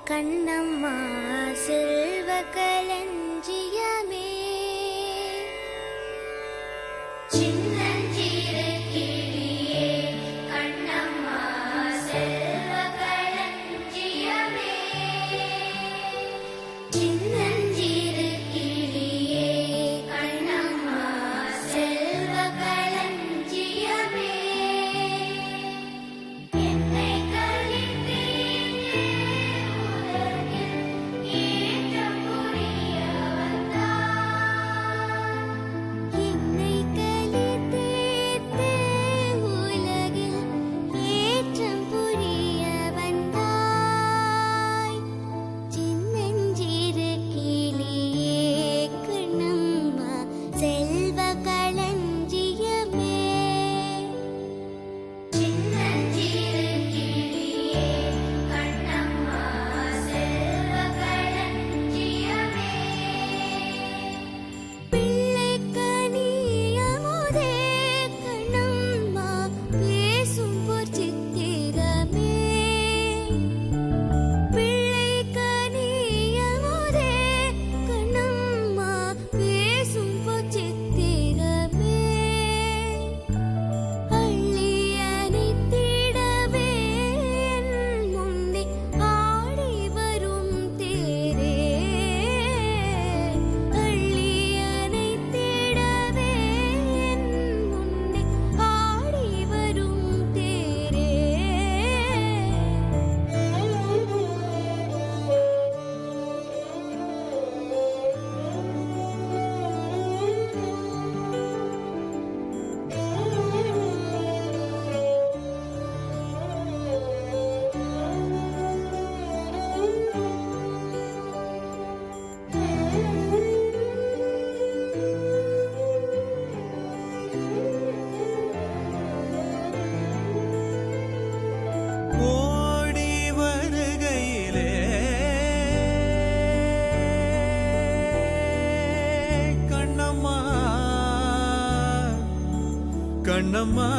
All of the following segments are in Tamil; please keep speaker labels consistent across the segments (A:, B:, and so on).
A: கண்ணம்மா செல்வ களஞ்சியமே சின்னஞ்சிறு கிளியே கண்ணம்மா செல்வ களஞ்சியமே சின்னஞ்சிறு கிளியே கண்ணம்மா செல்வ களஞ்சியமே என்னை
B: கண்ணம்மா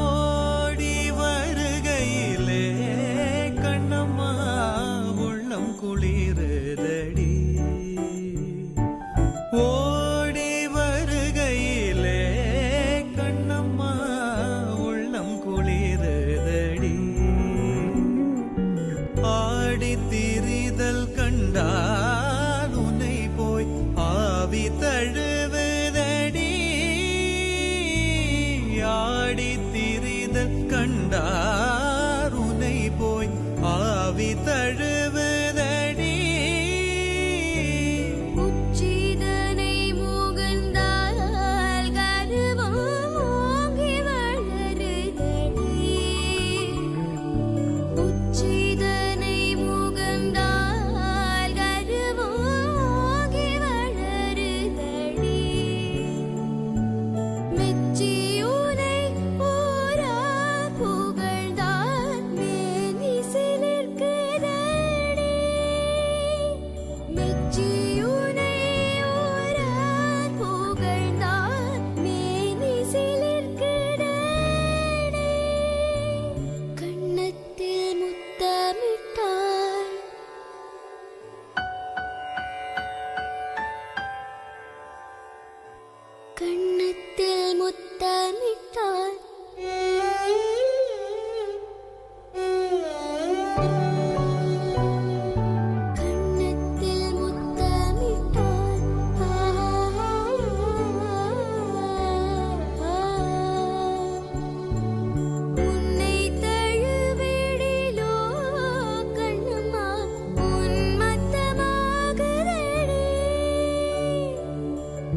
B: ஓடி வருகையிலே கண்ணம்மா உள்ளம் குளிருதடி ஓடி வருகையிலே கண்ணம்மா உள்ளம் குளிருதடி ஆடி திரிதல் கண்டால் உன்னை போய் ஆவி தழுவு ஆடி திரிதல் கண்டார் உனை போய் ஆவி தழுவுதடி
A: உச்சிதனை முகந்தால் கருவம் ஓங்கி வளருதடி உச்சிதனை முகந்தால் கருவம் ஓங்கி வளருதடி மெச்சி கண்ணத்தில் முத்தமிட்டாள் கண்ணத்தில் முத்தமிட்டாள் உன்னை தழுவிடிலோ கண்ணம்மா உன்மத்தமாகுதடி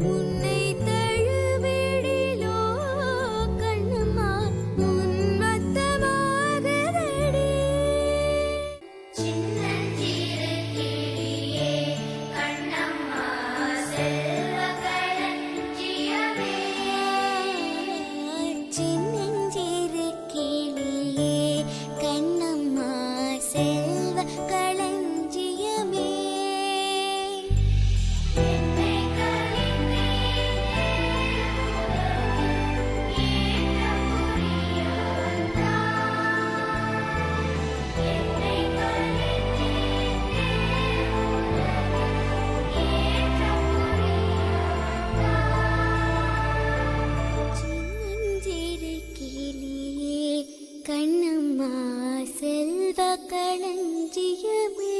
A: உன்னை களஞ்சியமே.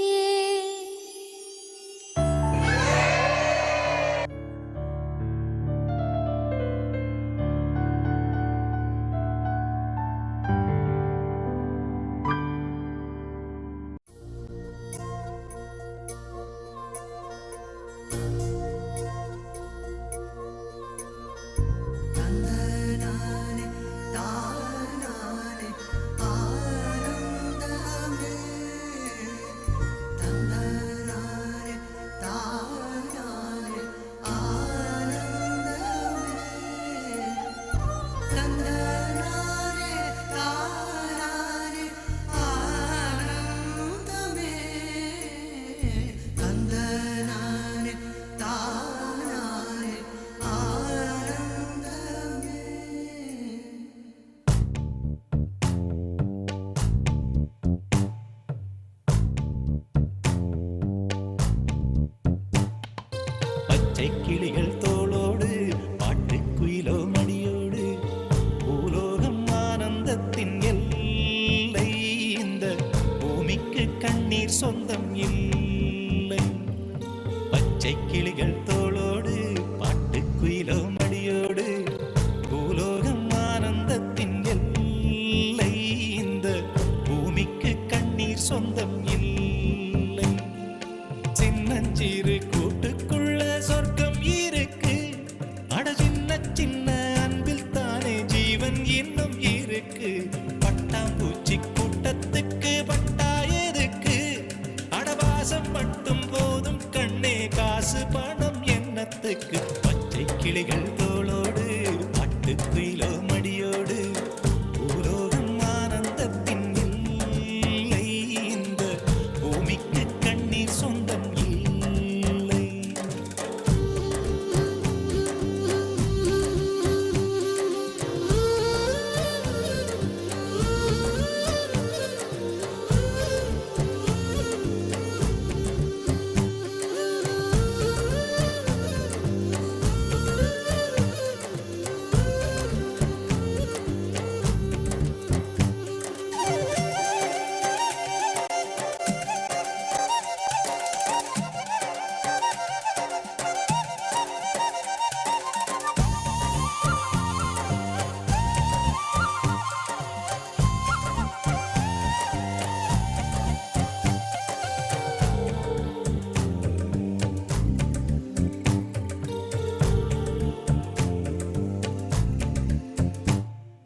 B: பச்சை கிளிகள் தோளோடு பாட்டுக்குயிலோ மடியோடு பூலோகம் ஆனந்தத்தின் எல்லை. இந்த பூமிக்கு கண்ணீர் சொந்தம் இல்லை. பச்சை கிளிகள் தோளோடு பாட்டுக்குயிலோ மடியோடு பூலோகம் ஆனந்தத்தின் எல்லை. இந்த பூமிக்கு கண்ணீர் சொந்தம் இல்லை. சின்னஞ்சிறு கூட்டுக்குள்ள சொர்க்கம் இருக்கு. அட சின்ன சின்ன அன்பில் தானே ஜீவன் இன்னும் இருக்கு. பட்டாம்பூச்சி கூட்டத்துக்கு பட்டா எதுக்கு? அடவாசம் மட்டும் போதும் கண்ணே, காசு பணம் என்னத்துக்கு? பச்சை கிளிகள் தோளோடு பாட்டுக்குயிலோ மடியோடு பூலோகம் ஆனந்தத்தின் இல்லை. இந்த பூமிக்கு கண்ணீர் சொந்தம் இல்லை.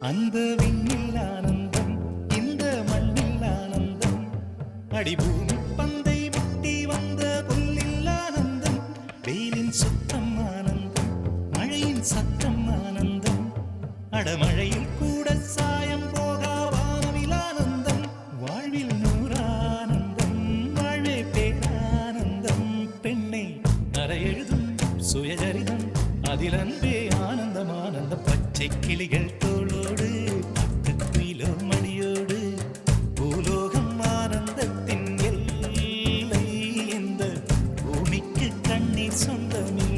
B: அந்த விண்ணில் ஆனந்தம், இந்த மண்ணில் ஆனந்தம். அடிபூமி பந்தை முட்டி வந்த புல்லில் ஆனந்தம். வெயிலின் சுத்தம் ஆனந்தம், மழையின் சத்தம் ஆனந்தம். அடமழையில் கூட சாயம் போகா வானவில் ஆனந்தம். வாழ்வில் நூறானந்தம், வாழ்வே பேரானந்தம். பெண்ணை அறை எழுதும் சுயசரிதம், அதில் அன்பே ஆனந்தம் ஆனந்தம். பச்சை கிளிகள் தோளோடு பாட்டுக்குயிலோ மடியோடு பூலோகம் ஆனந்தத்தின் எல்லை. இந்த பூமிக்கு கண்ணீர் சொந்தமில்லை.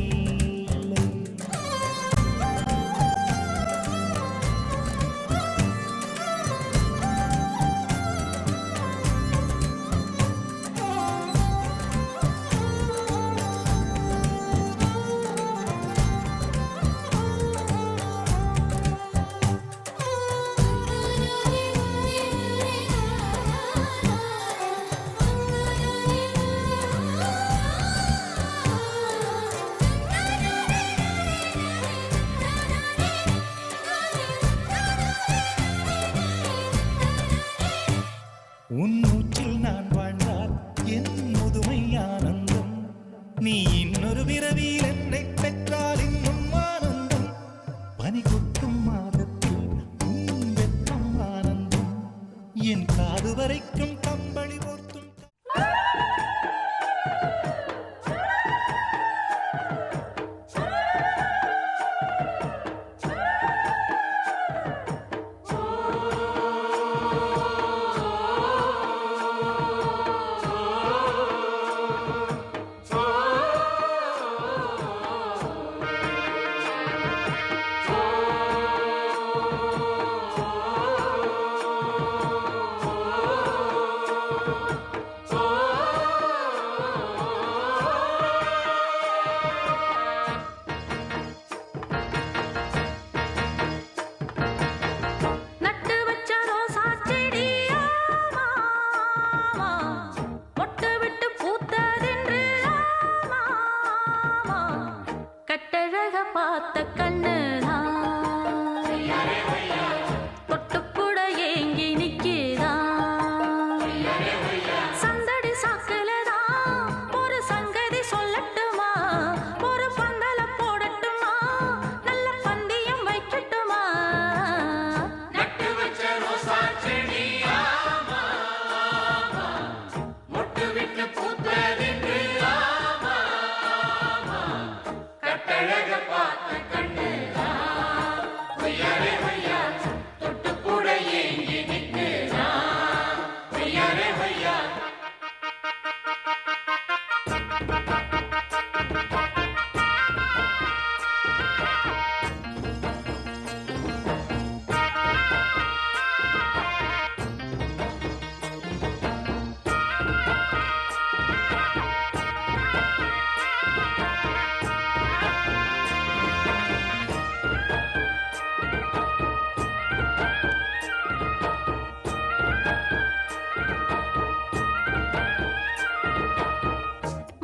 B: உன் மூச்சில் நான் வாழ்ந்தால் என் முதுமை ஆனந்தம். நீ இன்னொரு பிறவியில் என்னை பெற்றால் இன்னும் ஆனந்தம். பனி கொட்டும் மாதத்தில் உன் வெப்பம் ஆனந்தம். என் காது வரைக்கும் கம்பளி போர்த்தும்.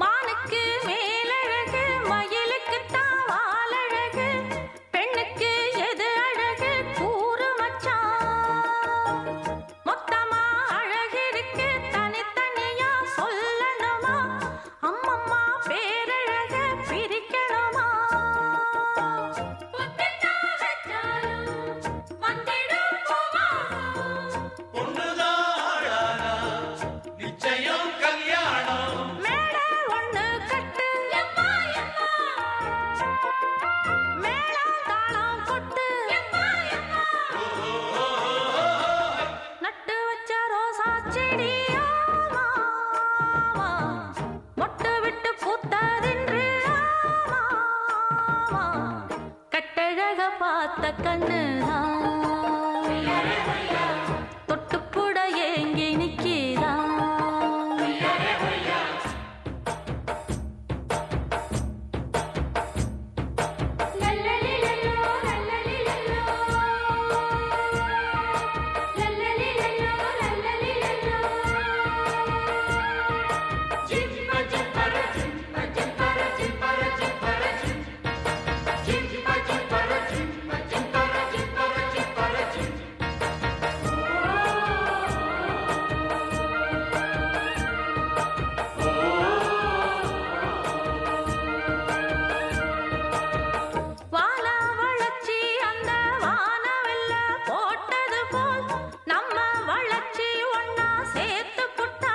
C: மானுக்கு மேலழகு மயிலுக்கு தான் வாலழகு பெண்ணுக்கு எது அழகு கூறு மச்சான் மொத்தமா அழகு இருக்கு தனித்தனியா சொல்லணுமா அம்மம்மா பேரழக பிரிக்கணுமா
B: நிச்சயம் கல்யாணம்
C: மேல ஒண்ணு கட்டு மேளம் தாளம் கொட்டு நட்டு வச்ச ரோசா செடி ஆமா, ஆமா. மொட்டு விட்டு பூத்ததென்று ஆமா, ஆமா. கட்டழக பார்த்த கண்ணுதான் தொட்டுப்புட ஏங்கி நிக்கிதான் வான வளர்ச்சி அந்த வானவெல்ல போட்டது போல் நம்ம வளர்ச்சி ஒன்னா சேர்த்து புட்டா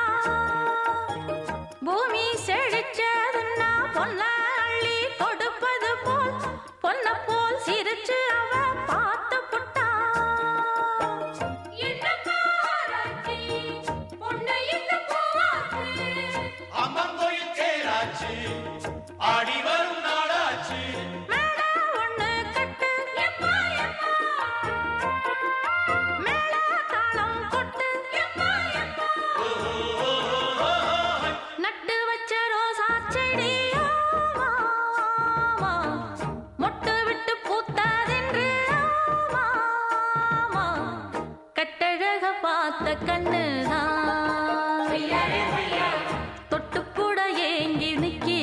C: பூமி செழிச்சதுன்னா பொன்ன அள்ளி கொடுப்பது போல் பொன்ன போல் சிரிச்சு அவ பார்த்து புட்டா
B: அம்மங்கோயில் தேராச்சு ஆடி வரும் நாளாச்சு
C: மேல ஒண்ணு கட்டு மேல தாளம் கொட்டு நட்டு வச்ச ரோசா செடி ஆமா, ஆமா. மொட்டு விட்டு பூத்ததென்று ஆமா, ஆமா. கட்டழக பார்த்த கண்ணுதான் தொட்டுப்புட ஏங்கி நிக்கி